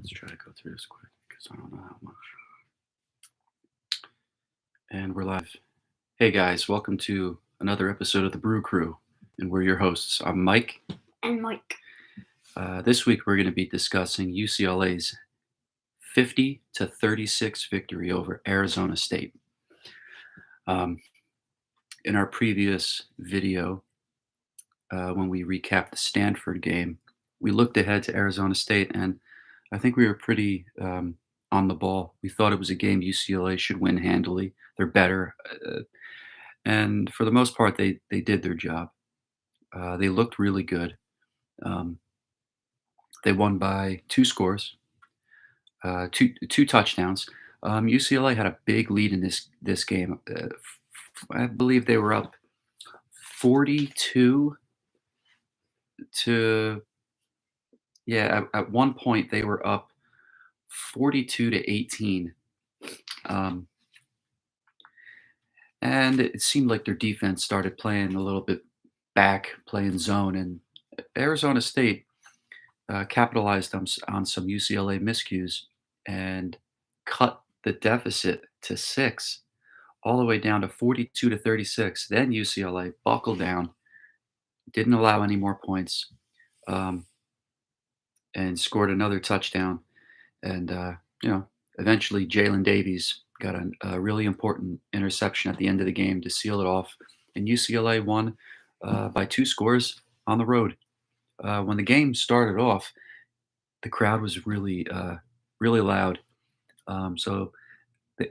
Let's try to go through this quick because I don't know how much. And we're live. Hey guys, welcome to another episode of the Brew Crew, and we're your hosts. I'm Mike. And Mike. This week we're going to be discussing UCLA's 50-36 victory over Arizona State. Um, in our previous video, when we recapped the Stanford game, we looked ahead to Arizona State, and I think we were pretty on the ball. We thought it was a game UCLA should win handily. They're better, and for the most part, they did their job. They looked really good. Um, they won by two scores, two touchdowns. UCLA had a big lead in this game. I believe they were up 42 to at one point they were up 42-18. Um, and it seemed like their defense started playing a little bit back, playing zone, and Arizona State capitalized on some UCLA miscues and cut the deficit to 6, all the way down to 42-36. Then UCLA buckled down, didn't allow any more points, um, and scored another touchdown. And eventually Jalen Davies got a really important interception at the end of the game to seal it off, and UCLA won by 2 scores on the road. When the game started off, the crowd was really loud. So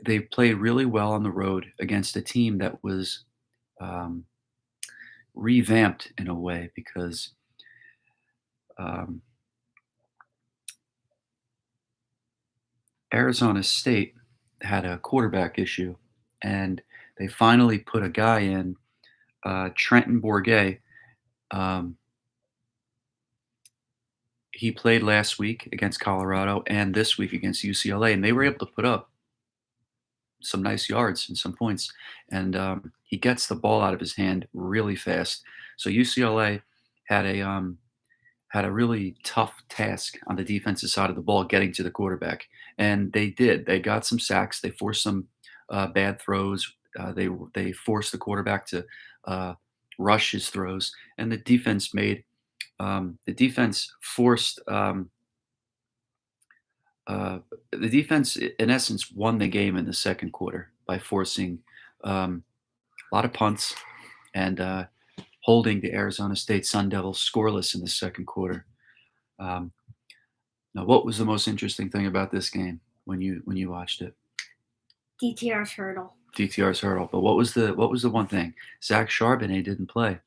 they played really well on the road against a team that was um, revamped in a way because um, Arizona State had a quarterback issue, and they finally put a guy in, Trenton Bourget. Um, he played last week against Colorado and this week against UCLA, and they were able to put up some nice yards and some points. And he gets the ball out of his hand really fast. So UCLA had a really tough task on the defensive side of the ball getting to the quarterback, and they did. They got some sacks. They forced some bad throws. They forced the quarterback to rush his throws, and the defense forced the defense, in essence, won the game in the second quarter by forcing a lot of punts and holding the Arizona State Sun Devils scoreless in the second quarter. Um, Now, what was the most interesting thing about this game when you watched it? DTR's hurdle. DTR's hurdle. But what was the one thing? Zach Charbonnet didn't play.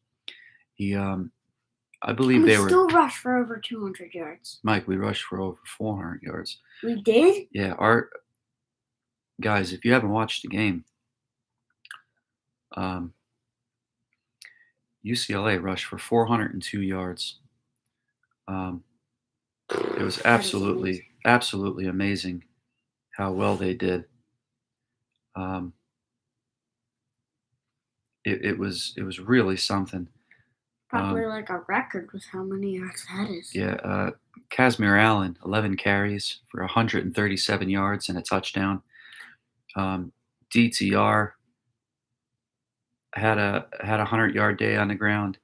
He I believe We they were still rushed for over 200 yards. Mike. We rushed for over 400 yards. We did? Yeah, our guys. If you haven't watched the game, um, UCLA rushed for 402 yards. Um, it was That is amazing. absolutely amazing how well they did. Um, it was really something. Probably like a record with how many yards that is. Yeah, Casimir Allen, 11 carries for 137 yards and a touchdown. DTR had a 100-yard day on the ground.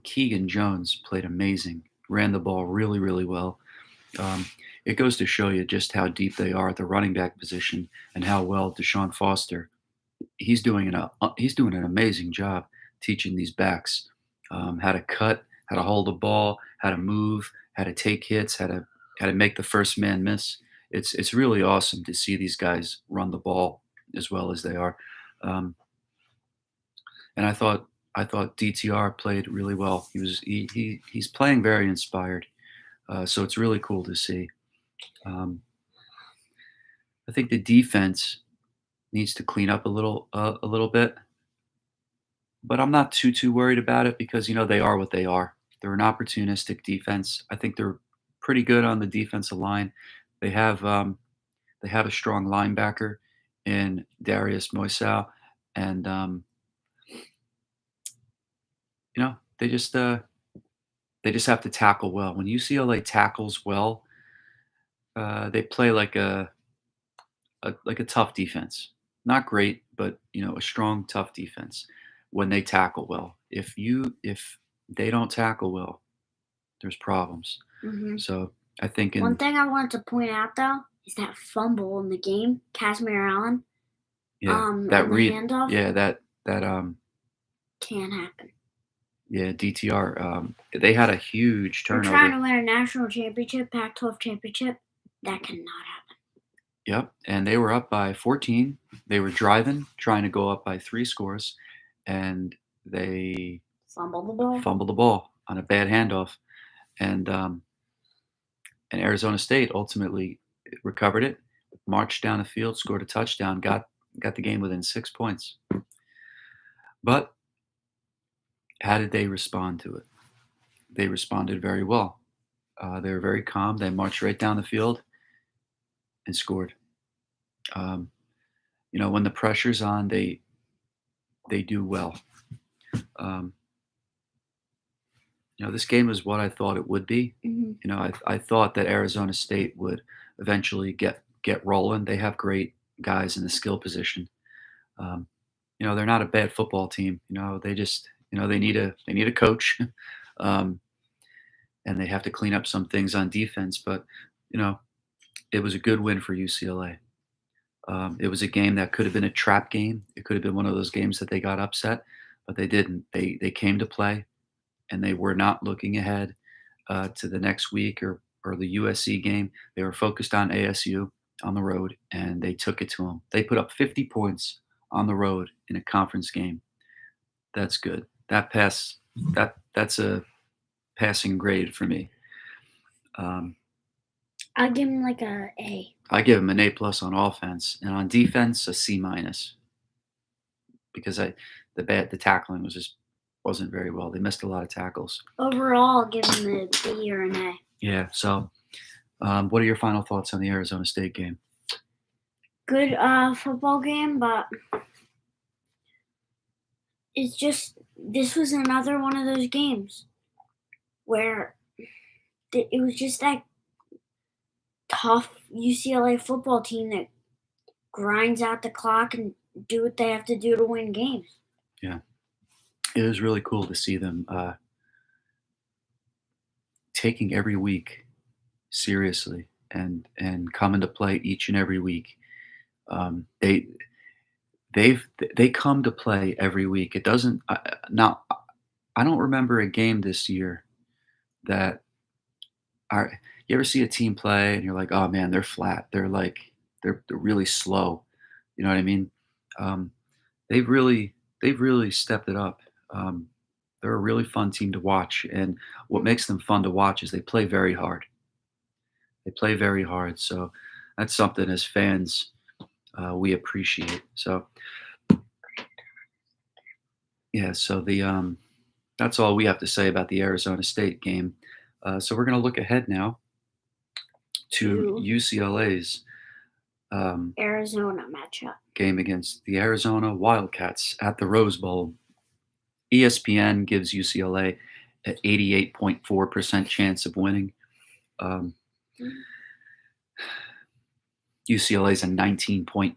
Keegan Jones played amazing, ran the ball really well. Um, it goes to show you just how deep they are at the running back position and how well Deshaun Foster he's doing an amazing job teaching these backs how to cut, how to hold the ball, how to move, how to take hits, how to make the first man miss. It's really awesome to see these guys run the ball as well as they are. Um, and I thought DTR played really well. He's playing very inspired. So it's really cool to see. Um, I think the defense needs to clean up a little bit, but I'm not too worried about it because they are what they are. They're an opportunistic defense. I think they're pretty good on the defensive line. They have they have a strong linebacker in Darius Moiseau, and you know they just uh, they just have to tackle well. When UCLA tackles well, they play like a tough defense. Not great, but a strong, tough defense when they tackle well. If they don't tackle well, there's problems. Hmm. So I think One in thing I wanted to point out though is that fumble in the game, Casimir Allen, yeah, that on the read handoff yeah, that can't happen. yeah, DTR, they had a huge We're trying turnover. to win a national championship, Pac-12 championship. That cannot happen. Yep, and they were up by 14. They were driving, trying to go up by 3 scores, and they Fumble the ball. fumbled the ball on a bad handoff, and, um, and Arizona State ultimately recovered it, marched down the field, scored a touchdown, got the game within 6 points. But how did they respond to it? They responded very well. They were very calm. They marched right down the field and scored. Um, when the pressure's on, they do well. Um, this game was what I thought it would be. Hmm. I thought that Arizona State would eventually get rolling. They have great guys in the skill position. Um, they're not a bad football team. They just they need a coach, um, and they have to clean up some things on defense. But you know, it was a good win for UCLA. It was a game that could have been a trap game. It could have been one of those games that they got upset, but they didn't. They came to play, and they were not looking ahead to the next week or the USC game. They were focused on ASU on the road, and they took it to them. They put up 50 points on the road in a conference game. That's good. That's a passing grade for me. Um, I'll give him like a A. I give them an A plus on offense, and on defense a C minus because the tackling wasn't very well. They missed a lot of tackles. Overall, I'll give him a B or an A. Yeah. So, what are your final thoughts on the Arizona State game? Good football game, but it's just this was another one of those games where it was just that tough UCLA football team that grinds out the clock and do what they have to do to win games. Yeah, it was really cool to see them taking every week seriously and coming to play each and every week. Um, they they come to play every week. It doesn't now. I don't remember a game this year that are. You ever see a team play and you're like, oh man, they're flat. They're really slow. You know what I mean? Um, they've really they've really stepped it up. Um, they're a really fun team to watch, and what makes them fun to watch is they play very hard. They play very hard, so that's something as fans we appreciate. So yeah, so that's all we have to say about the Arizona State game. So we're going to look ahead now to To UCLA's um, Arizona matchup. game against the Arizona Wildcats at the Rose Bowl. ESPN gives UCLA an 88.4% chance of winning. Um, UCLA is a 19-point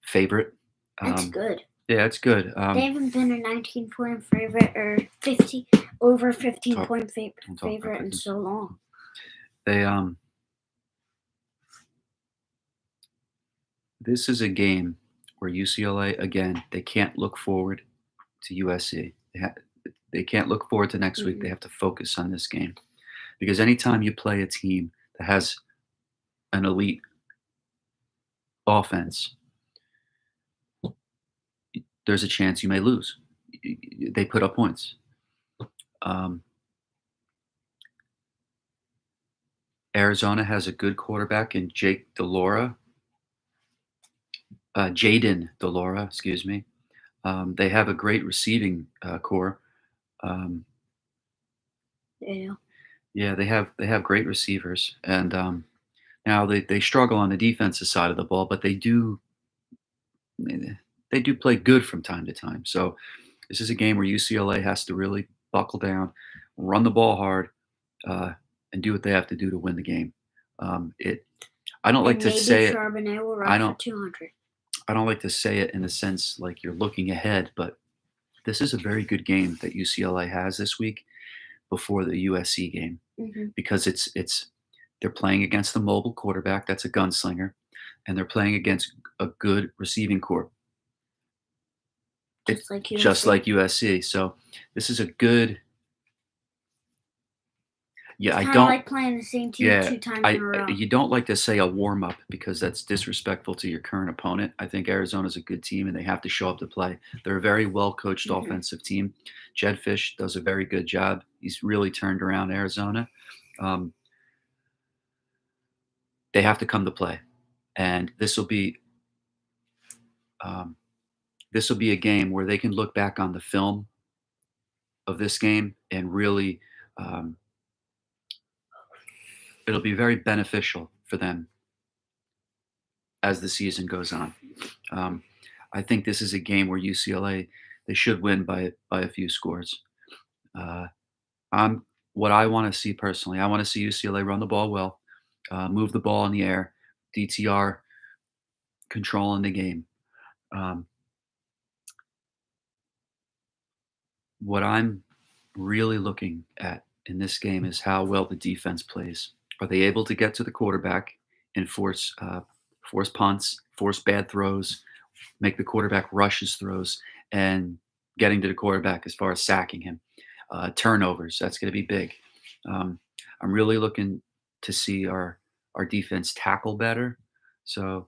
favorite. That's good. Yeah, it's good. They haven't been a 19-point favorite or 50 over 15-point favorite in so long. They This is a game where UCLA again they can't look forward to USC. They can't look forward to next week. They have to focus on this game because anytime you play a team that has an elite offense, there's a chance you may lose. They put up points. Um, Arizona has a good quarterback in Jaden Delora, excuse me. They have a great receiving core. Um, Yeah. yeah, they have great receivers, and now they struggle on the defensive side of the ball, but they do play good from time to time. So this is a game where UCLA has to really buckle down, run the ball hard, uh, and do what they have to do to win the game. It I don't like And to maybe say it. Charbonnet will I rush for don't 200. I don't like to say it in the sense like you're looking ahead, but this is a very good game that UCLA has this week before the USC game Hmm. because it's they're playing against the mobile quarterback that's a gunslinger, and they're playing against a good receiving corps. It Just like just USC. like USC. So this is a good. It's Yeah, I kind of don't. like playing the same team Yeah, 2 times in a row. you don't like to say a warm up because that's disrespectful to your current opponent. I think Arizona's a good team and they have to show up to play. They're a very well coached Hmm. offensive team. Jed Fish does a very good job. He's really turned around Arizona. Um, they have to come to play, and um, this will be a game where they can look back on the film of this game and really um, it'll be very beneficial for them as the season goes on. Um, I think this is a game where UCLA they should win by a few scores. Uh, I'm what I want to see personally. I want to see UCLA run the ball well, move the ball in the air, DTR controlling the game. Um, what I'm really looking at in this game is how well the defense plays. Are they able to get to the quarterback and force punts, force bad throws, make the quarterback rush his throws, and getting to the quarterback as far as sacking him? Turnovers, that's going to be big. Um, I'm really looking to see our defense tackle better. So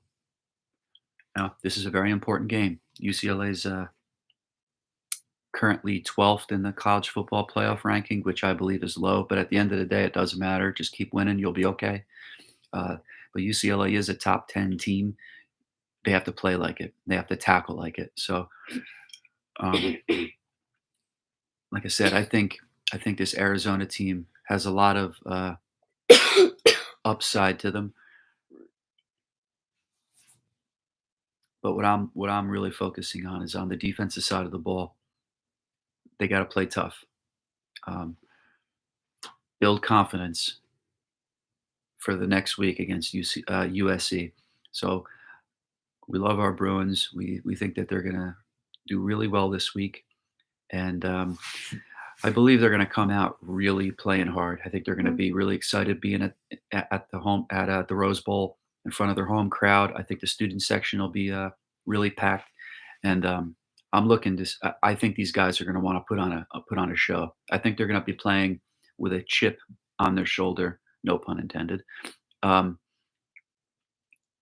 this is a very important game. UCLA's currently 12th in the college football playoff ranking, which I believe is low. But at the end of the day, it doesn't matter. Just keep winning, you'll be okay. Uh, but UCLA is a top 10 team. They have to play like it. They have to tackle like it. So, um, like I said, I think this Arizona team has a lot of upside to them. But what I'm really focusing on is on the defensive side of the ball. They got to play tough, um, build confidence for the next week against USC. So we love our Bruins. We think that they're gonna do really well this week, and I believe they're gonna come out really playing hard. I think they're gonna be really excited being at the home at the Rose Bowl in front of their home crowd. I think the student section will be really packed, and I'm looking to. I think these guys are gonna want to put on a show. I think they're gonna be playing with a chip on their shoulder, no pun intended, um,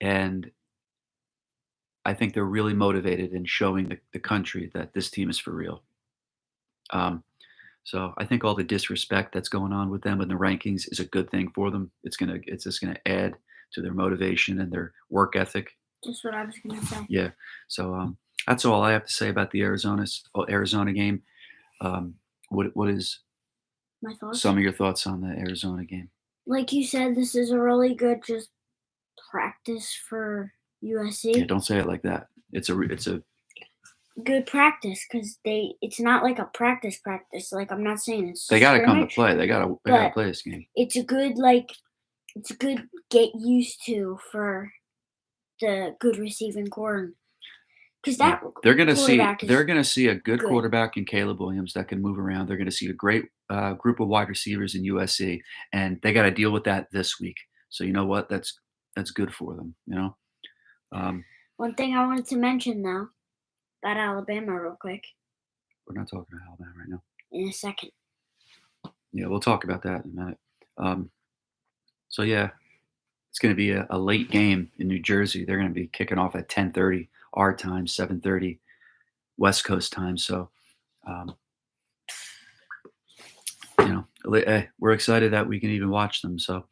and I think they're really motivated in showing the country that this team is for real. Um, so I think all the disrespect that's going on with them in the rankings is a good thing for them. It's just gonna add to their motivation and their work ethic. Just what I was going to say. Yeah. So that's all I have to say about the Arizona game. Um, what is My thoughts? some of your thoughts on the Arizona game? Like you said, this is a really good just practice for Yeah, USC. don't say it like that. It's a Good practice because it's not like a practice. Like I'm not saying it's they a got to come to scrimmage, play. They got to but play this game. it's a good like it's a good get used to for the good receiving core because Yeah, that quarterback they're is gonna see a good good. quarterback in Caleb Williams that can move around. They're gonna see a great group of wide receivers in USC, and they got to deal with that this week. So you know what? That's good for them. Um, One thing I wanted to mention though about Alabama real quick we're not talking about Alabama right now. in a second. Yeah, we'll talk about that in a minute. Um, so yeah, it's gonna be a late game in New Jersey. They're gonna be kicking off at 10:30 our time, 7:30 West Coast time. So um, we're excited that we can even watch them. So.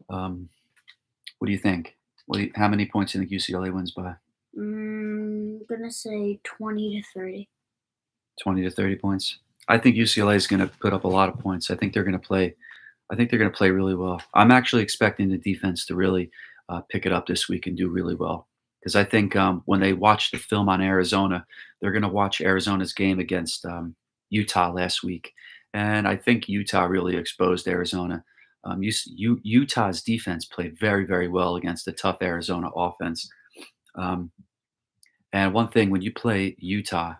Um, What do you think? How many points do you think UCLA wins by? I'm gonna say 20 to 30. 20 to 30 points. I think UCLA is going to put up a lot of points. I think they're going to play. I think they're going to play really well. I'm actually expecting the defense to really pick it up this week and do really well because I think when they watch the film on Arizona, they're going to watch Arizona's game against Utah last week, and I think Utah really exposed Arizona. Utah's defense played very, very well against a tough Arizona offense. Um, and one thing, when you play Utah,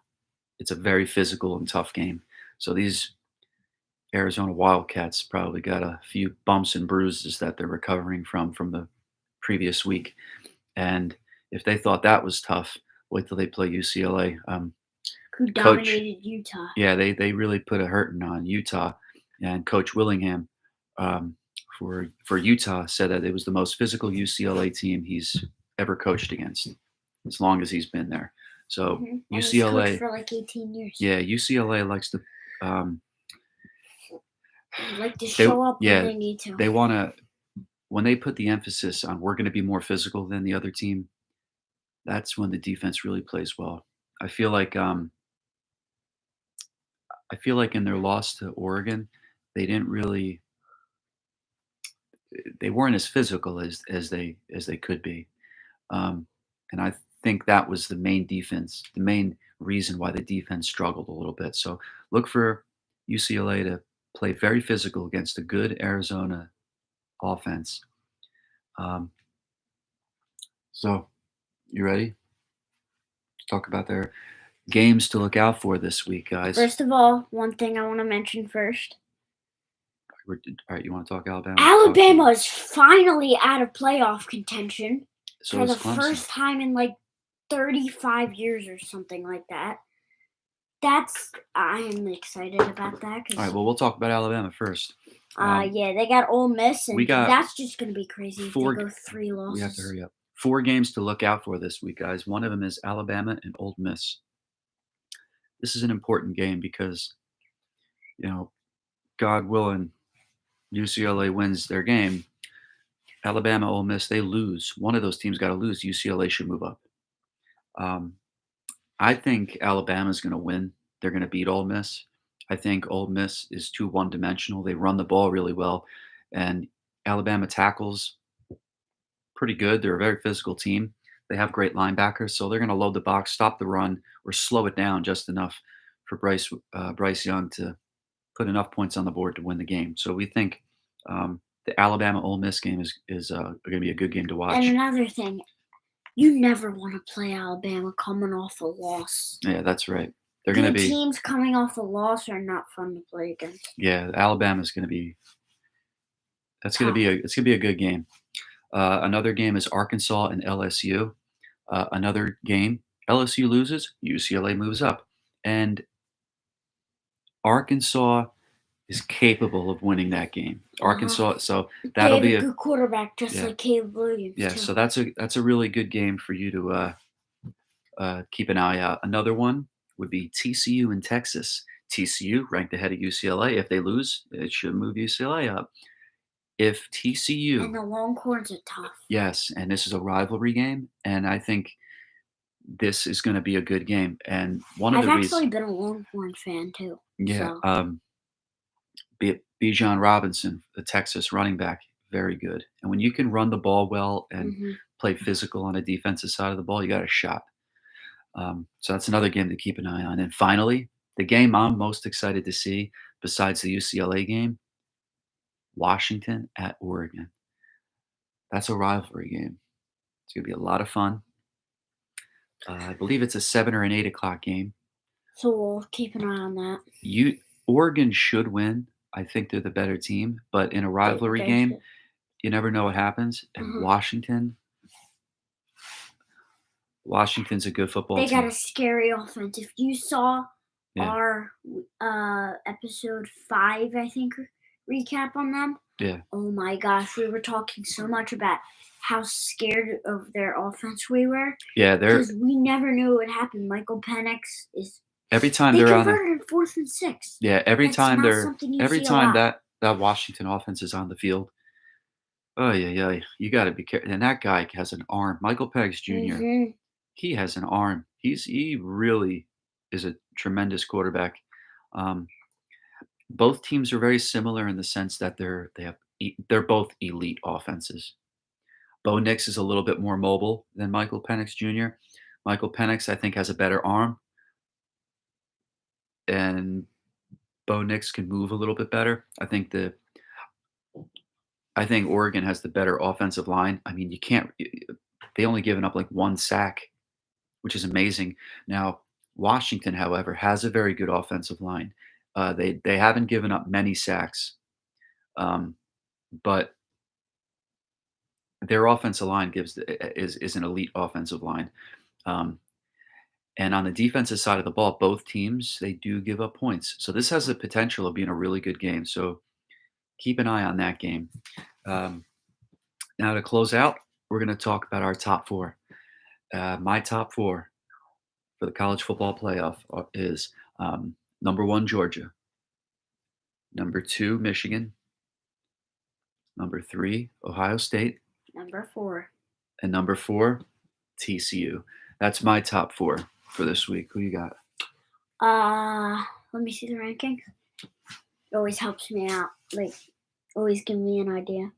it's a very physical and tough game. So these Arizona Wildcats probably got a few bumps and bruises that they're recovering from the previous week. And if they thought that was tough, wait till they play UCLA. Who Coach, dominated Utah. yeah, they really put a hurting on Utah, and Coach Willingham for Utah said that it was the most physical UCLA team he's ever coached against, as long as he's been there. So And he's coached UCLA, for like 18 years. yeah, UCLA likes to, um, Like to they show up when yeah, they need to. they want to when they put the emphasis on we're going to be more physical than the other team. That's when the defense really plays well. I feel like in their loss to Oregon, they didn't really they weren't as physical as they could be. And I think that was the main reason why the defense struggled a little bit. So look for UCLA to play very physical against a good Arizona offense. Um, so you ready to talk about their games to look out for this week, guys? First of all, one thing I want to mention first. All right, you want to talk Alabama? Alabama is finally out of playoff contention So for is the Clemson. first time in like 35 years or something like that. I am excited about that. All right, well, we'll talk about Alabama first. Yeah, they got Ole Miss, and that's just going to be crazy if they go 3 losses. We have to hurry up. 4 games to look out for this week, guys. One of them is Alabama and Ole Miss. This is an important game because, God willing, UCLA wins their game. Alabama, Ole Miss, they lose. One of those teams got to lose. UCLA should move up. Um, I think Alabama's going to win. They're going to beat Ole Miss. I think Ole Miss is too one-dimensional. They run the ball really well, and Alabama tackles pretty good. They're a very physical team. They have great linebackers, so they're going to load the box, stop the run, or slow it down just enough for Bryce Young to put enough points on the board to win the game. So we think the Alabama Ole Miss game is going to be a good game to watch. And another thing, you never want to play Alabama coming off a loss. Yeah, that's right. They're going to be teams coming off a loss are not fun to play against. Yeah, Alabama's going to be. It's going to be a good game. Another game is Arkansas and LSU. Another game, LSU loses, UCLA moves up, and Arkansas is capable of winning that game. Arkansas, so that'll be a good quarterback, just like Caleb Williams. Yeah, too. so that's a really good game for you to keep an eye out. Another one would be TCU in Texas. TCU ranked ahead of UCLA. If they lose, it should move UCLA up. If TCU and the Longhorns are tough. Yes, and this is a rivalry game, and I think this is going to be a good game. And one of the reasons I've actually been a Longhorn fan too. Yeah, so. Bijan Robinson, the Texas running back, very good. And when you can run the ball well and play physical on a defensive side of the ball, you got a shot. So that's another game to keep an eye on. And finally, the game I'm most excited to see, besides the UCLA game, Washington at Oregon. That's a rivalry game. It's going to be a lot of fun. I believe it's a 7 or an 8 o'clock game. So we'll keep an eye on that. Oregon should win. I think they're the better team. But in a rivalry game, you never know what happens. And Washington's a good football team. They got a scary offense. If you saw our episode 5, I think, recap on them. Yeah. Oh my gosh, we were talking so much about how scared of their offense we were. Yeah, because we never knew what would happen. Michael Penix is. Every time they they're on converted 4th and 6. Yeah, every time that Washington offense is on the field. Oh yeah, you got to be careful. And that guy has an arm. Michael Penix Jr. He has an arm. He really is a tremendous quarterback. Both teams are very similar in the sense that they're both elite offenses. Bo Nix is a little bit more mobile than Michael Penix Jr. Michael Penix, I think, has a better arm, and Bo Nix can move a little bit better. I think I think Oregon has the better offensive line. I mean, you can't. They only given up like 1 sack, which is amazing. Now, Washington, however, has a very good offensive line. They haven't given up many sacks, um, but their offensive line is an elite offensive line. Um, and on the defensive side of the ball, both teams they do give up points. So this has the potential of being a really good game. So keep an eye on that game. Um, Now to close out, we're going to talk about our top four. My top four for the college football playoff is number one Georgia, number two Michigan, number three Ohio State, Number 4. and number four TCU. That's my top four for this week. Who you got? Let me see the rankings. It always helps me out. Like, always give me an idea.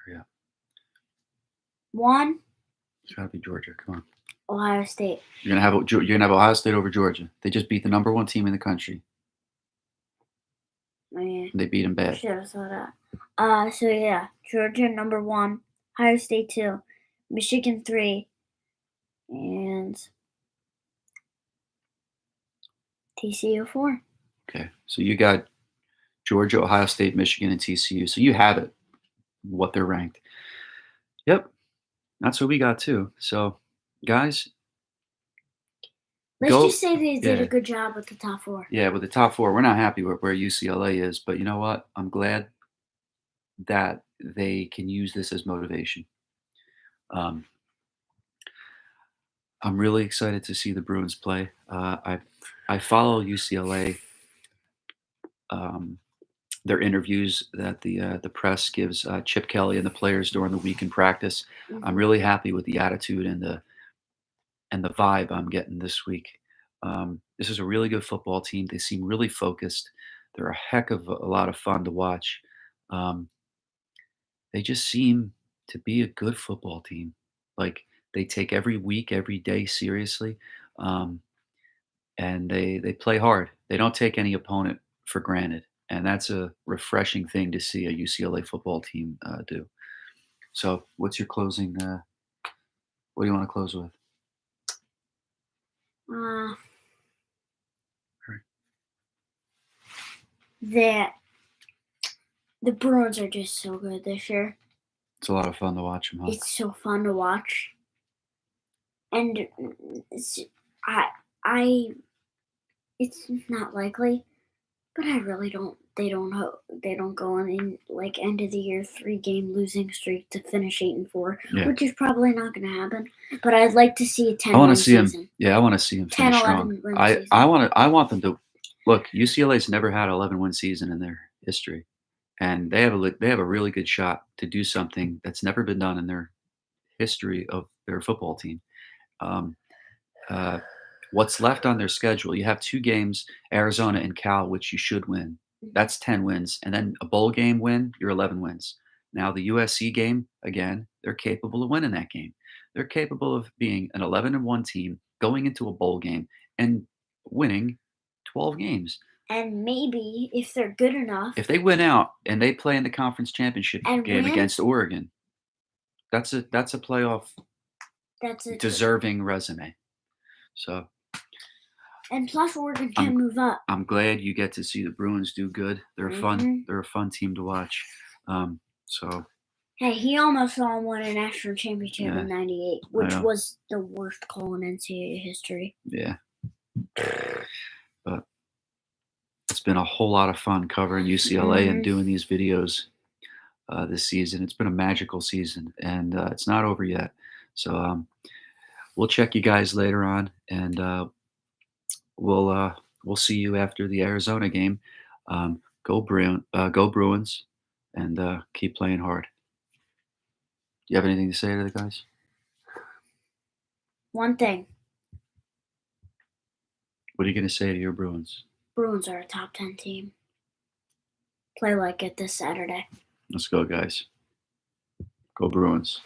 Hurry up. 1, It's gotta be Georgia. Come on. Ohio State. You're gonna have Ohio State over Georgia. They just beat the number one team in the country. Man, They beat them bad. should have saw that. So yeah, Georgia number 1, Ohio State 2, Michigan 3, and TCU 4. Okay, so you got Georgia, Ohio State, Michigan, and TCU. So you have it, what they're ranked. Yep, that's what we got too. So, guys, Let's go. just say they did Yeah. a good job with the top 4. Yeah, with the top four, we're not happy with where UCLA is, but you know what? I'm glad that they can use this as motivation. Um, I'm really excited to see the Bruins play. I follow UCLA. Their interviews that the press gives Chip Kelly and the players during the week in practice. I'm really happy with the attitude and the vibe I'm getting this week. This is a really good football team. They seem really focused. They're a heck of a lot of fun to watch. Um, they just seem to be a good football team. Like they take every week, every day seriously, um, and they play hard. They don't take any opponent for granted, and that's a refreshing thing to see a UCLA football team do. So, what's your closing? What do you want to close with? Uh, Right. that the Bruins are just so good this year. It's a lot of fun to watch them, huh? It's so fun to watch, and I it's not likely, but I really don't. They don't go on in like end of the year 3-game losing streak to finish 8-4, Yeah. which is probably not going to happen. But I'd like to see a 10 I want win to see him. season. Yeah, I want to see him 10, finish 11 strong. win I season. I want them to look. UCLA's never had an 11-win season in their history, and they have a really good shot to do something that's never been done in their history of their football team. Um, uh, what's left on their schedule? You have 2 games, Arizona and Cal, which you should win. That's 10 wins, and then a bowl game win, you're 11 wins. Now the USC game, again, they're capable of winning that game. They're capable of being an 11-1 team going into a bowl game and winning 12 games. And maybe if they're good enough, If they win out and they play in the conference championship And game win? against Oregon, that's a playoff that's it. deserving resume. So And plus, Oregon can move up. I'm glad you get to see the Bruins do good. They're fun. They're a fun team to watch. So Hey, he almost won a national championship Yeah. in '98, which know. was the worst call in NCAA history. yeah, but it's been a whole lot of fun covering UCLA and doing these videos this season. It's been a magical season, and it's not over yet. So we'll check you guys later on, and we'll see you after the Arizona game. Go Bruins, and keep playing hard. You have anything to say to the guys? One thing. What are you going to say to your Bruins? Bruins are a top 10 team. Play like it this Saturday. Let's go, guys. Go Bruins.